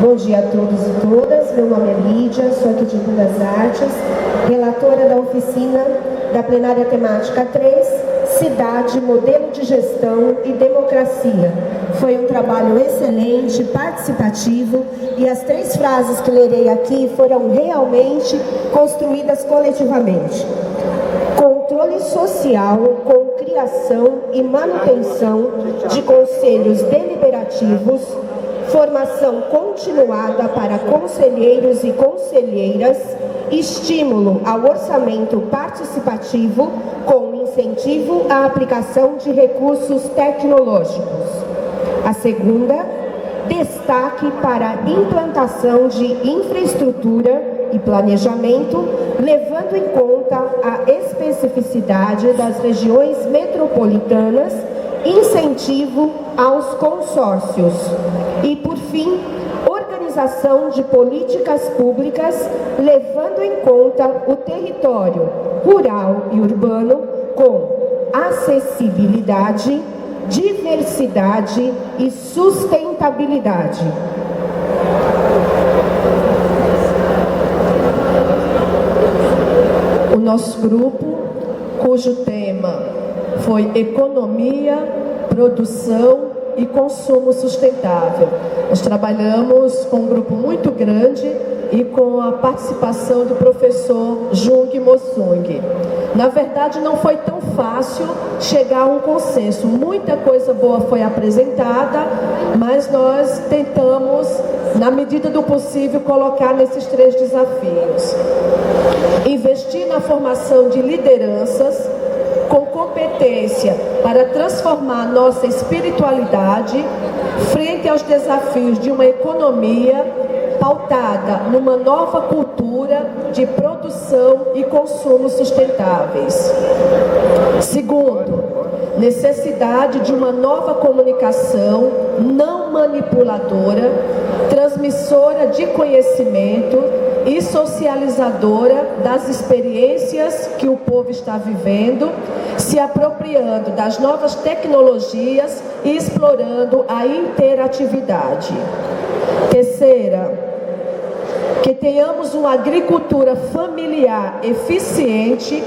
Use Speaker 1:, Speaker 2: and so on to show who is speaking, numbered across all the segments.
Speaker 1: Bom dia a todos e todas. Meu nome é Lídia, sou aqui de Rio das Artes, relatora da oficina da plenária temática 3, Cidade, Modelo de Gestão e Democracia. Foi um trabalho excelente, participativo, e as 3 frases que lerei aqui foram realmente construídas coletivamente. Controle social com criação e manutenção de conselhos deliberativos, formação continuada para conselheiros e conselheiras, estímulo ao orçamento participativo com incentivo à aplicação de recursos tecnológicos. A segunda, destaque para a implantação de infraestrutura e planejamento, levando em conta a especificidade das regiões metropolitanas, incentivo aos consórcios. E, por fim, organização de políticas públicas, levando em conta o território rural e urbano com acessibilidade, diversidade e sustentabilidade.
Speaker 2: O nosso grupo, cujo tema foi economia, produção e consumo sustentável. Nós trabalhamos com um grupo muito grande e com a participação do professor Jung Mossung. Na verdade, não foi tão fácil chegar a um consenso. Muita coisa boa foi apresentada, mas nós tentamos, na medida do possível, colocar nesses 3 desafios. Investir na formação de lideranças com competência para transformar nossa espiritualidade frente aos desafios de uma economia pautada numa nova cultura de produção e consumo sustentáveis. Segundo, necessidade de uma nova comunicação não manipuladora, transmissora de conhecimento e socializadora das experiências que o povo está vivendo, se apropriando das novas tecnologias e explorando a interatividade. Terceira, que tenhamos uma agricultura familiar eficiente,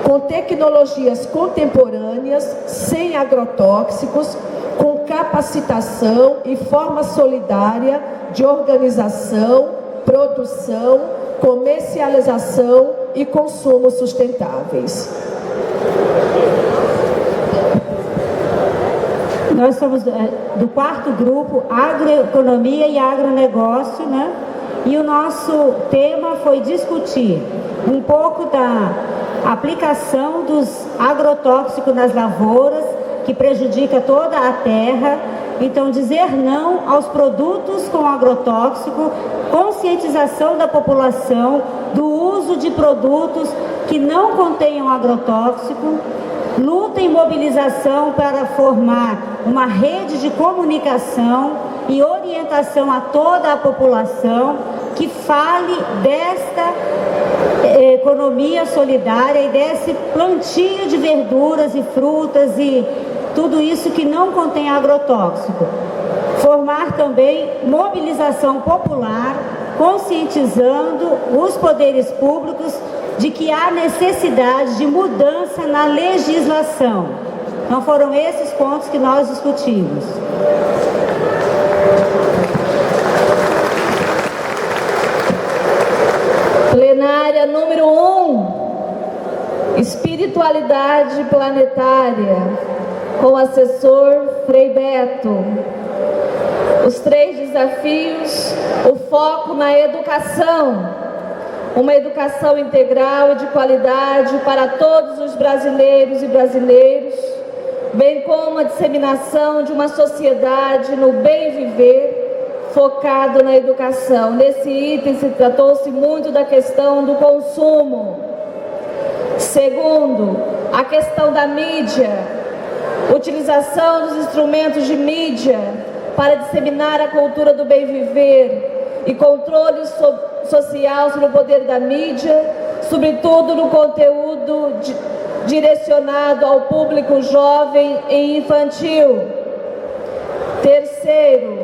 Speaker 2: com tecnologias contemporâneas, sem agrotóxicos, com capacitação e forma solidária de organização, produção, comercialização e consumo sustentáveis.
Speaker 3: Nós somos do 4º grupo, Agroeconomia e Agronegócio, né? E o nosso tema foi discutir um pouco da aplicação dos agrotóxicos nas lavouras, que prejudica toda a terra. Então, dizer não aos produtos com agrotóxico, conscientização da população do uso de produtos que não contenham agrotóxico, luta e mobilização para formar uma rede de comunicação e orientação a toda a população que fale desta economia solidária e desse plantio de verduras e frutas e tudo isso que não contém agrotóxico. Formar também mobilização popular, conscientizando os poderes públicos de que há necessidade de mudança na legislação. Então foram esses pontos que nós discutimos.
Speaker 4: Plenária número 1, Espiritualidade Planetária, com o assessor Frei Beto. Os 3 desafios, o foco na educação, uma educação integral e de qualidade para todos os brasileiros e brasileiras, bem como a disseminação de uma sociedade no bem viver, focado na educação. Nesse item se tratou-se muito da questão do consumo. Segundo, a questão da mídia, utilização dos instrumentos de mídia para disseminar a cultura do bem viver e controle social sobre o poder da mídia, sobretudo no conteúdo direcionado ao público jovem e infantil. Terceiro,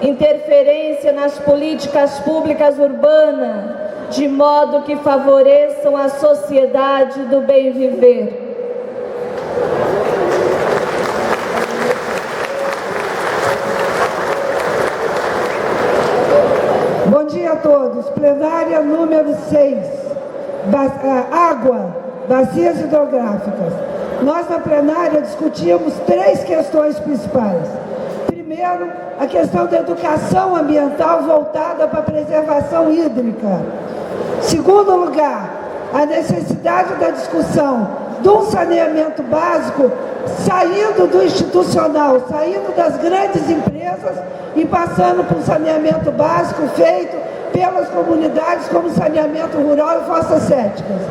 Speaker 4: interferência nas políticas públicas urbanas, de modo que favoreçam a sociedade do bem viver.
Speaker 5: Bom dia a todos. Plenária número 6. Água, bacias hidrográficas. Nós na plenária discutimos 3 questões principais. Primeiro, a questão da educação ambiental voltada para a preservação hídrica. Segundo lugar, a necessidade da discussão de um saneamento básico saindo do institucional, saindo das grandes empresas e passando para um saneamento básico feito pelas comunidades como saneamento rural e fossas sépticas.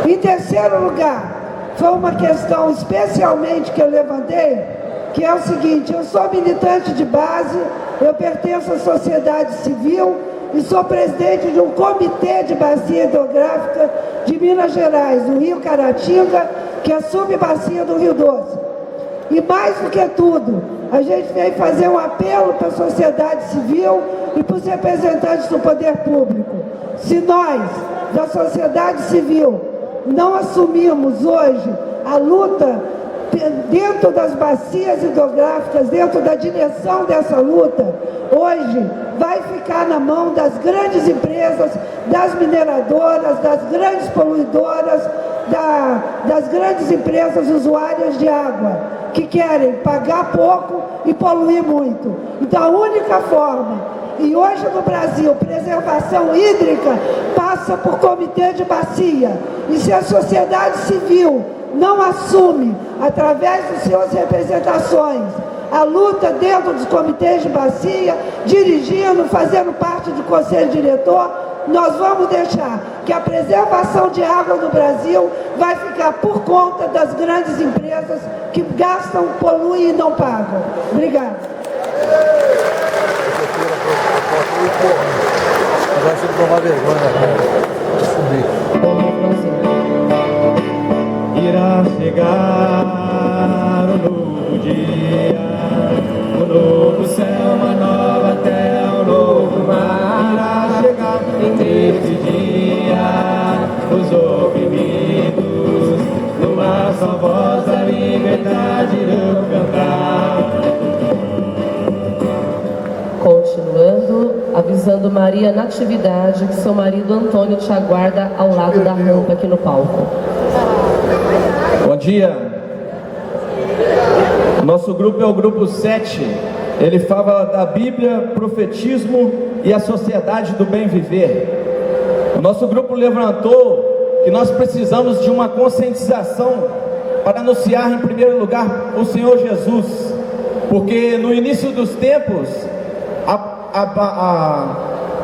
Speaker 5: Em terceiro lugar, foi uma questão especialmente que eu levantei, que é o seguinte: eu sou militante de base, eu pertenço à sociedade civil e sou presidente de um comitê de bacia hidrográfica de Minas Gerais, no Rio Caratinga, que é a subbacia do Rio Doce. E mais do que tudo, a gente veio fazer um apelo para a sociedade civil e para os representantes do poder público. Se nós, da sociedade civil, não assumimos hoje a luta dentro das bacias hidrográficas, dentro da direção dessa luta, hoje vai ficar na mão das grandes empresas, das mineradoras, das grandes poluidoras, das grandes empresas usuárias de água, que querem pagar pouco e poluir muito. Então a única forma, e hoje no Brasil, preservação hídrica passa por comitê de bacia, e se a sociedade civil não assume, através das suas representações, a luta dentro dos comitês de bacia, dirigindo, fazendo parte do conselho diretor, nós vamos deixar que a preservação de água no Brasil vai ficar por conta das grandes empresas que gastam, poluem e não pagam. Obrigada.
Speaker 6: Agora você tomar vergonha, irá chegar um novo dia, um novo céu, uma nova terra, um novo mar. Irá chegar nesse dia, os oprimidos, numa só voz a liberdade irão cantar.
Speaker 2: Continuando, avisando Maria Natividade que seu marido Antônio te aguarda ao lado da rampa aqui no palco.
Speaker 6: Bom dia. Nosso grupo é o grupo 7. Ele fala da Bíblia, profetismo e a sociedade do bem viver. O nosso grupo levantou que nós precisamos de uma conscientização para anunciar em primeiro lugar o Senhor Jesus, porque no início dos tempos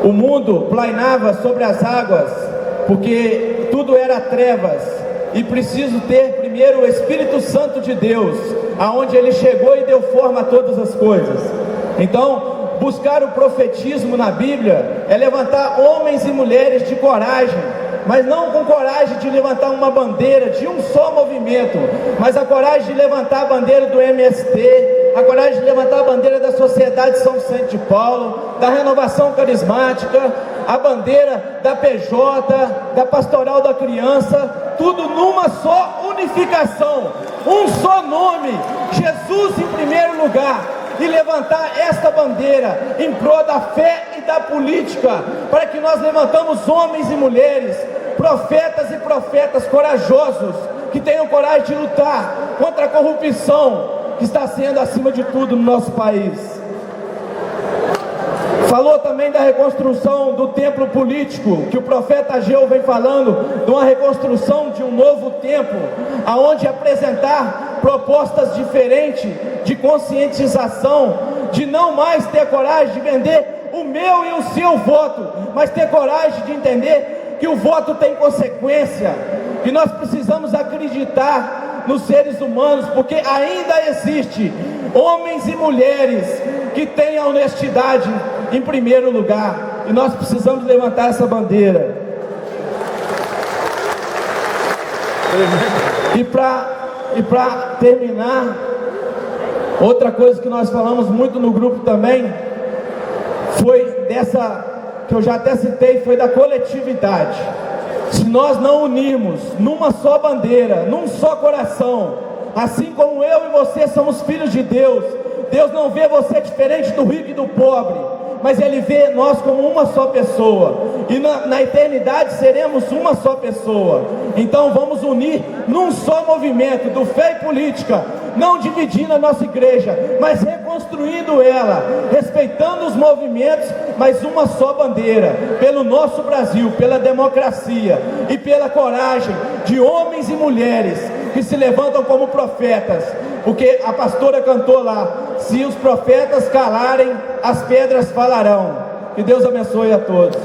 Speaker 6: o mundo plainava sobre as águas, porque tudo era trevas. E preciso ter primeiro o Espírito Santo de Deus, aonde Ele chegou e deu forma a todas as coisas. Então, buscar o profetismo na Bíblia é levantar homens e mulheres de coragem, mas não com coragem de levantar uma bandeira de um só movimento, mas a coragem de levantar a bandeira do MST, a coragem de levantar a bandeira da Sociedade São Vicente de Paulo, da Renovação Carismática, a bandeira da PJ, da Pastoral da Criança, tudo numa só unificação, um só nome, Jesus em primeiro lugar, e levantar esta bandeira em prol da fé e da política, para que nós levantamos homens e mulheres, profetas e profetas corajosos, que tenham coragem de lutar contra a corrupção que está sendo acima de tudo no nosso país. Falou também da reconstrução do templo político, que o profeta Ageu vem falando, de uma reconstrução de um novo templo, aonde apresentar propostas diferentes de conscientização, de não mais ter coragem de vender o meu e o seu voto, mas ter coragem de entender que o voto tem consequência, que nós precisamos acreditar nos seres humanos, porque ainda existe homens e mulheres que têm a honestidade em primeiro lugar, e nós precisamos levantar essa bandeira. E para terminar, outra coisa que nós falamos muito no grupo também foi dessa, que eu já até citei, foi da coletividade. Se nós não unirmos numa só bandeira, num só coração, assim como eu e você somos filhos de Deus, Deus não vê você diferente do rico e do pobre, mas Ele vê nós como uma só pessoa, e na eternidade seremos uma só pessoa. Então vamos unir num só movimento do Fé e Política, não dividindo a nossa igreja, mas reconstruindo ela, respeitando os movimentos, mas uma só bandeira, pelo nosso Brasil, pela democracia e pela coragem de homens e mulheres que se levantam como profetas, porque a pastora cantou lá: se os profetas calarem, as pedras falarão. Que Deus abençoe a todos.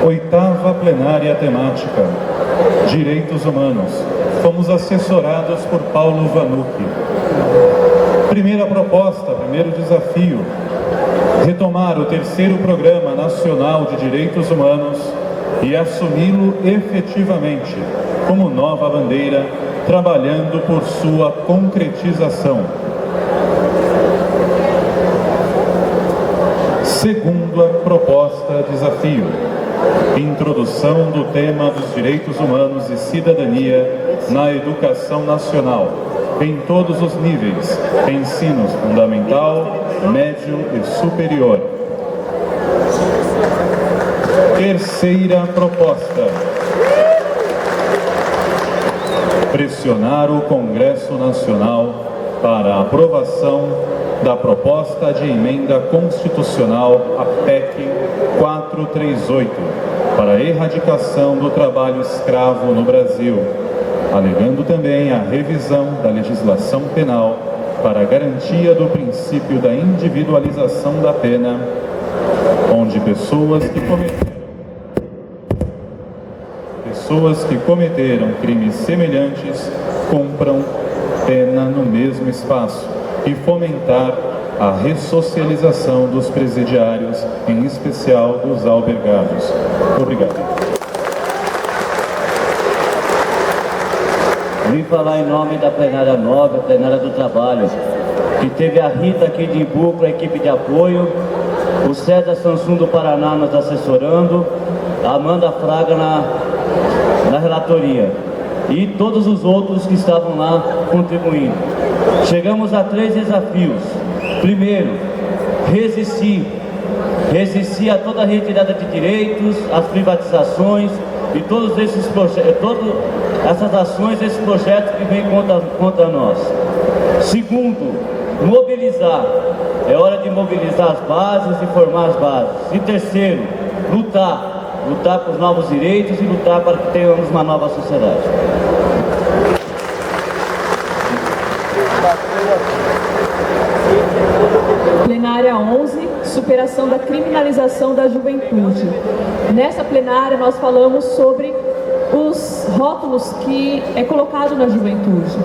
Speaker 7: Oitava plenária temática, Direitos Humanos. Fomos assessorados por Paulo Vanucci. Primeira proposta, primeiro desafio: retomar o terceiro Programa Nacional de Direitos Humanos e assumi-lo efetivamente como nova bandeira, trabalhando por sua concretização. Segunda proposta, desafio: introdução do tema dos direitos humanos e cidadania na educação nacional, em todos os níveis, ensinos fundamental, médio e superior. Terceira proposta: pressionar o Congresso Nacional para a aprovação da proposta de emenda constitucional à PEC 438 para a erradicação do trabalho escravo no Brasil, alegando também a revisão da legislação penal para a garantia do princípio da individualização da pena, onde pessoas que cometeram crimes semelhantes cumpram pena no mesmo espaço, e fomentar a ressocialização dos presidiários, em especial dos albergados. Obrigado.
Speaker 8: Vim falar em nome da plenária 9, a plenária do trabalho, que teve a Rita aqui de Imbu, a equipe de apoio, o César Sansum do Paraná nos assessorando, a Amanda Fraga na relatoria, e todos os outros que estavam lá contribuindo. Chegamos a 3 desafios. Primeiro, resistir a toda a retirada de direitos, as privatizações e todos esses essas ações, esses projetos que vêm contra nós. Segundo, mobilizar. É hora de mobilizar as bases e formar as bases. E terceiro, lutar por novos direitos e lutar para que tenhamos uma nova sociedade.
Speaker 9: Plenária 11, superação da criminalização da juventude. Nessa plenária nós falamos sobre os rótulos que é colocado na juventude.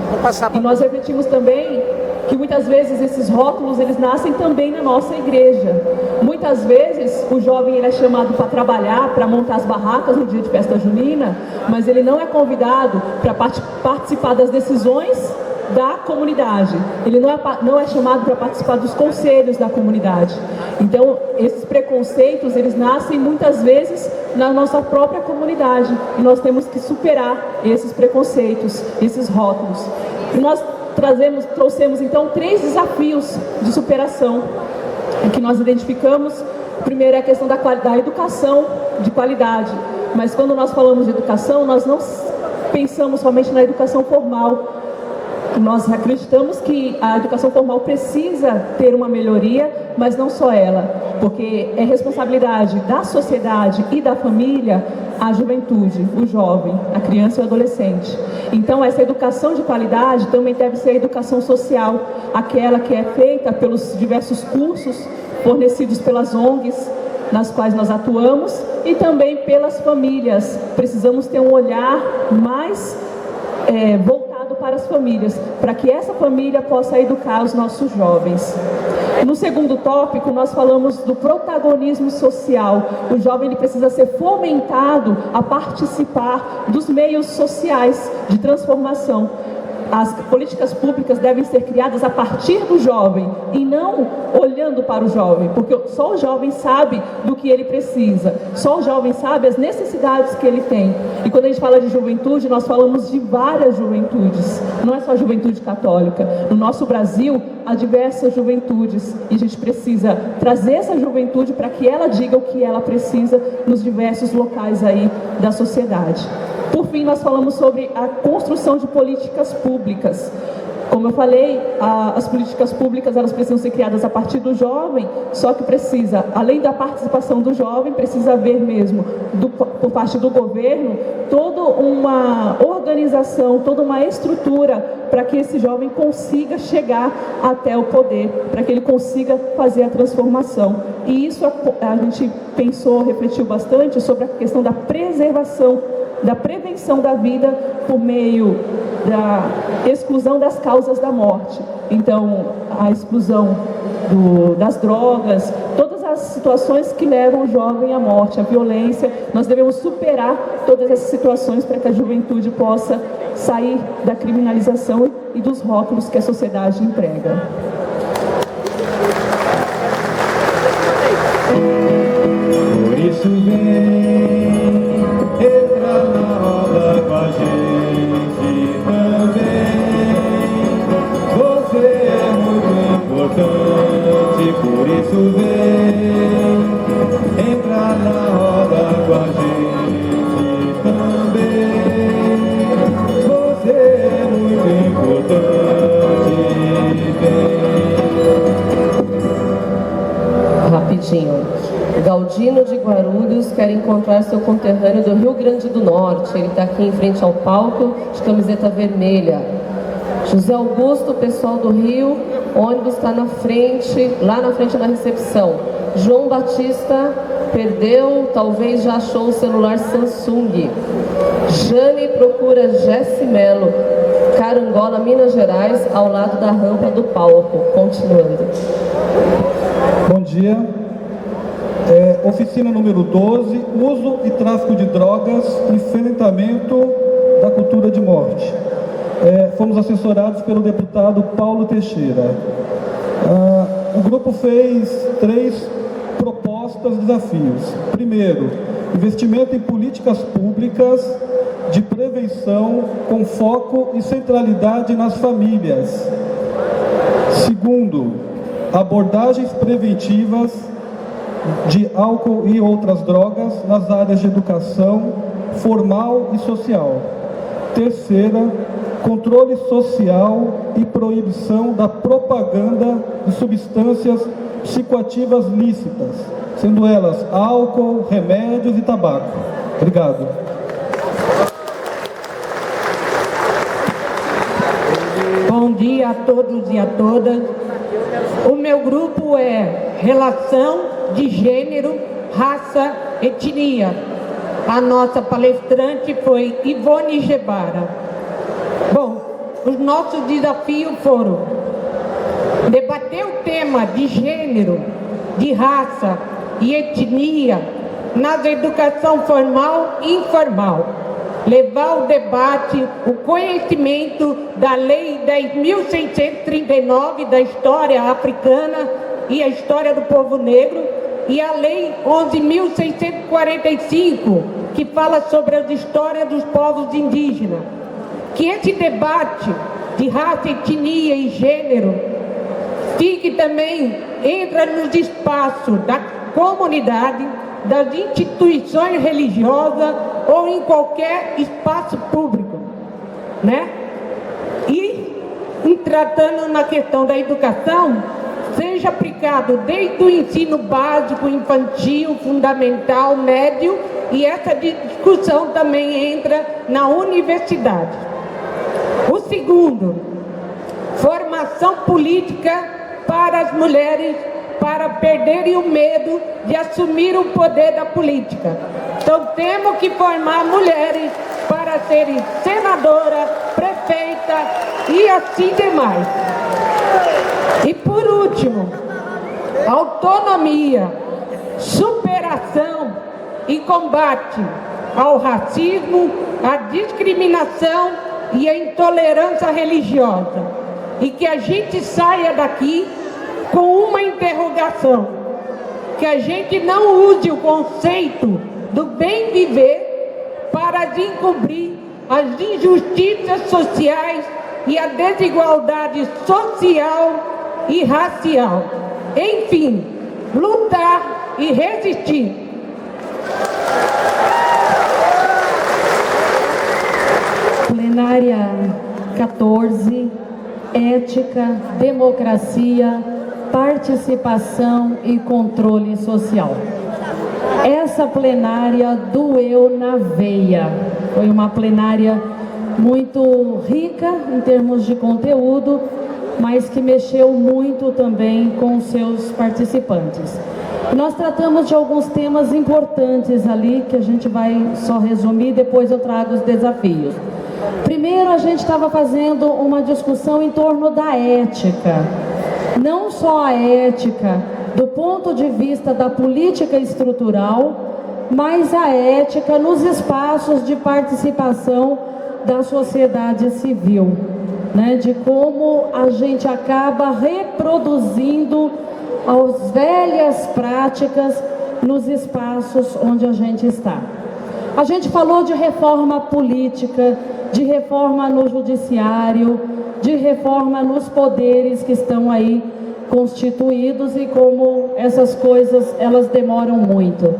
Speaker 9: E nós refletimos também que muitas vezes esses rótulos eles nascem também na nossa igreja. Muitas vezes o jovem ele é chamado para trabalhar, para montar as barracas no dia de festa junina, mas ele não é convidado para participar das decisões da comunidade. Ele não é chamado para participar dos conselhos da comunidade. Então, esses preconceitos, eles nascem muitas vezes na nossa própria comunidade. E nós temos que superar esses preconceitos, esses rótulos. E nós trouxemos então 3 desafios de superação que nós identificamos. O primeiro é a questão da educação de qualidade. Mas quando nós falamos de educação, nós não pensamos somente na educação formal. Nós acreditamos que a educação formal precisa ter uma melhoria, mas não só ela, porque é responsabilidade da sociedade e da família a juventude, o jovem, a criança e o adolescente. Então essa educação de qualidade também deve ser a educação social, aquela que é feita pelos diversos cursos fornecidos pelas ONGs nas quais nós atuamos e também pelas famílias. Precisamos ter um olhar mais voltado para as famílias, para que essa família possa educar os nossos jovens. No segundo tópico, nós falamos do protagonismo social. O jovem ele precisa ser fomentado a participar dos meios sociais de transformação. As políticas públicas devem ser criadas a partir do jovem e não olhando para o jovem, porque só o jovem sabe do que ele precisa, só o jovem sabe as necessidades que ele tem. E quando a gente fala de juventude, nós falamos de várias juventudes, não é só a juventude católica. No nosso Brasil, há diversas juventudes e a gente precisa trazer essa juventude para que ela diga o que ela precisa nos diversos locais aí da sociedade. Por fim, nós falamos sobre a construção de políticas públicas. Como eu falei, as políticas públicas elas precisam ser criadas a partir do jovem, só que precisa, além da participação do jovem, precisa haver mesmo, por parte do governo, toda uma organização, toda uma estrutura para que esse jovem consiga chegar até o poder, para que ele consiga fazer a transformação. E isso a gente pensou, refletiu bastante sobre a questão da preservação, da prevenção da vida por meio da exclusão das causas da morte. Então, a exclusão das drogas, todas as situações que levam o jovem à morte, a violência, nós devemos superar todas essas situações para que a juventude possa sair da criminalização e dos rótulos que a sociedade emprega.
Speaker 10: Por isso vem, entra na roda com a gente também. Você é muito importante, por isso vem, entra na roda com a gente também. Você é muito importante, vem.
Speaker 2: Rapidinho. Galdino de Guarulhos quer encontrar seu conterrâneo do Rio Grande do Norte. Ele está aqui em frente ao palco, de camiseta vermelha. José Augusto, pessoal do Rio, ônibus está na frente, lá na frente da recepção. João Batista perdeu, talvez já achou o celular Samsung. Jane procura Jesse Melo, Carangola, Minas Gerais, ao lado da rampa do palco. Continuando.
Speaker 11: Bom dia. Oficina número 12, uso e tráfico de drogas, enfrentamento da cultura de morte. Fomos assessorados pelo deputado Paulo Teixeira. O grupo fez 3 propostas, desafios. Primeiro, investimento em políticas públicas de prevenção com foco e centralidade nas famílias. Segundo, abordagens preventivas de álcool e outras drogas nas áreas de educação formal e social. Terceira, controle social e proibição da propaganda de substâncias psicoativas lícitas, sendo elas álcool, remédios e tabaco. Obrigado.
Speaker 12: Bom dia a todos e a todas. O meu grupo é Relação de Gênero, Raça, Etnia. A nossa palestrante foi Ivone Gebara. Bom, os nossos desafios foram debater o tema de gênero, de raça e etnia na educação formal e informal. Levar o debate, o conhecimento da Lei 10.639 da história africana e a história do povo negro e a Lei 11.645, que fala sobre as histórias dos povos indígenas. Que esse debate de raça, etnia e gênero fique também, entra nos espaços da comunidade, das instituições religiosas ou em qualquer espaço público, né? E tratando na questão da educação, seja aplicado desde o ensino básico, infantil, fundamental, médio, e essa discussão também entra na universidade. O segundo, formação política para as mulheres, para perderem o medo de assumir o poder da política. Então temos que formar mulheres para serem senadora, prefeita e assim demais. E por último, autonomia, superação e combate ao racismo, à discriminação e à intolerância religiosa. E que a gente saia daqui com uma interrogação, que a gente não use o conceito do bem viver para encobrir as injustiças sociais e a desigualdade social e racial. Enfim, lutar e resistir.
Speaker 13: Plenária 14, ética, democracia, participação e controle social. Essa plenária doeu na veia. Foi uma plenária muito rica em termos de conteúdo, mas que mexeu muito também com os seus participantes. Nós tratamos de alguns temas importantes ali, que a gente vai só resumir, depois eu trago os desafios. Primeiro, a gente estava fazendo uma discussão em torno da ética. Não só a ética do ponto de vista da política estrutural, mas a ética nos espaços de participação da sociedade civil, né? De como a gente acaba reproduzindo as velhas práticas nos espaços onde a gente está. A gente falou de reforma política, de reforma no judiciário, de reforma nos poderes que estão aí constituídos e como essas coisas, elas demoram muito.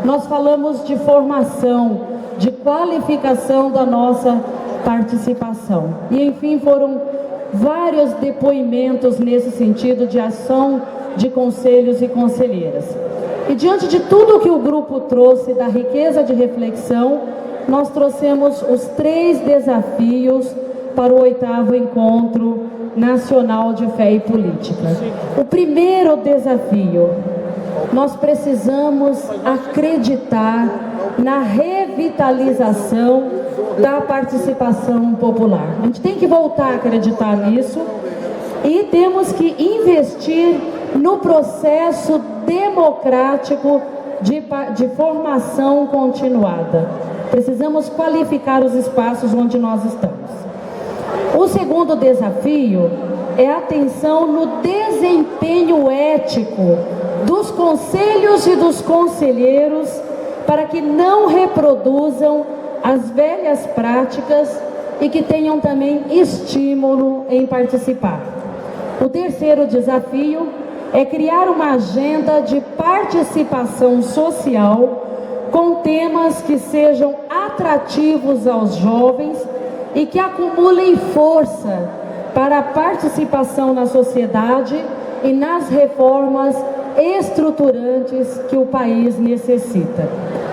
Speaker 13: Nós falamos de formação, de qualificação da nossa participação. E, enfim, foram vários depoimentos nesse sentido de ação de conselhos e conselheiras. E diante de tudo que o grupo trouxe, da riqueza de reflexão, nós trouxemos os 3 desafios para o 8º Encontro Nacional de Fé e Política. O primeiro desafio: nós precisamos acreditar na revitalização da participação popular. A gente tem que voltar a acreditar nisso e temos que investir no processo democrático de formação continuada. Precisamos qualificar os espaços onde nós estamos. O segundo desafio é a atenção no desempenho ético dos conselhos e dos conselheiros para que não reproduzam as velhas práticas e que tenham também estímulo em participar. O terceiro desafio é criar uma agenda de participação social com temas que sejam atrativos aos jovens e que acumulem força para a participação na sociedade e nas reformas estruturantes que o país necessita.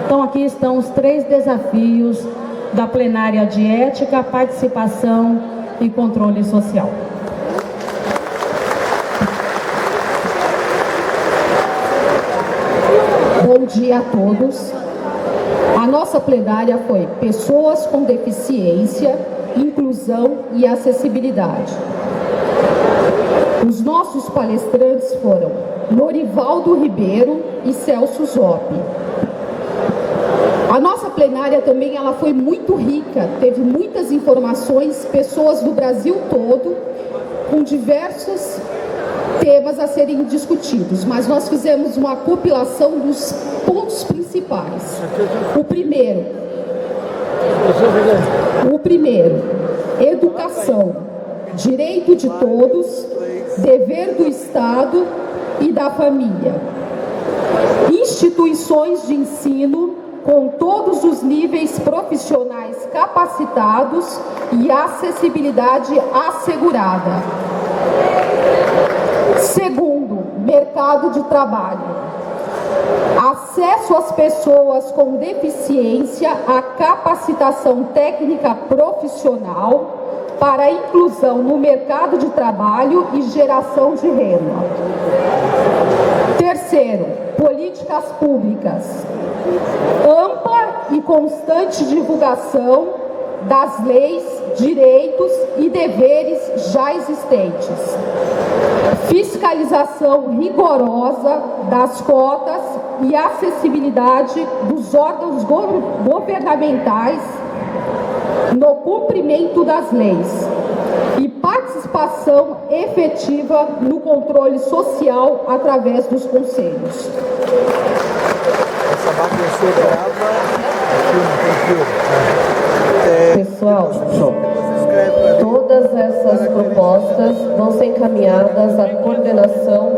Speaker 13: Então, aqui estão os 3 desafios da plenária de ética, participação e controle social.
Speaker 14: Bom dia a todos. A nossa plenária foi Pessoas com Deficiência, Inclusão e Acessibilidade. Os nossos palestrantes foram Norivaldo Ribeiro e Celso Zoppi. A nossa plenária também ela foi muito rica, teve muitas informações, pessoas do Brasil todo, com diversos temas a serem discutidos, mas nós fizemos uma compilação dos pontos principais. O primeiro, educação, direito de todos, dever do Estado e da família. Instituições de ensino com todos os níveis profissionais capacitados e acessibilidade assegurada. Segundo, mercado de trabalho. Acesso às pessoas com deficiência à capacitação técnica profissional para a inclusão no mercado de trabalho e geração de renda. Terceiro, políticas públicas. Ampla e constante divulgação das leis, direitos e deveres já existentes. fiscalização rigorosa das cotas e acessibilidade dos órgãos governamentais no cumprimento das leis e participação efetiva no controle social através dos conselhos.
Speaker 2: Pessoal, todas essas propostas vão ser encaminhadas à coordenação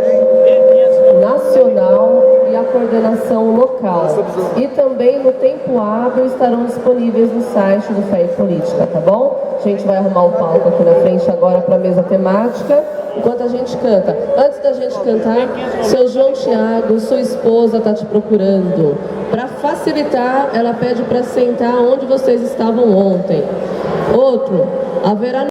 Speaker 2: nacional e à coordenação local. E também no tempo hábil estarão disponíveis no site do Fé e Política, tá bom? A gente vai arrumar o palco aqui na frente agora para a mesa temática, enquanto a gente canta. Antes da gente cantar, seu João Tiago, sua esposa está te procurando. Para facilitar, ela pede para sentar onde vocês estavam ontem. Outro, haverá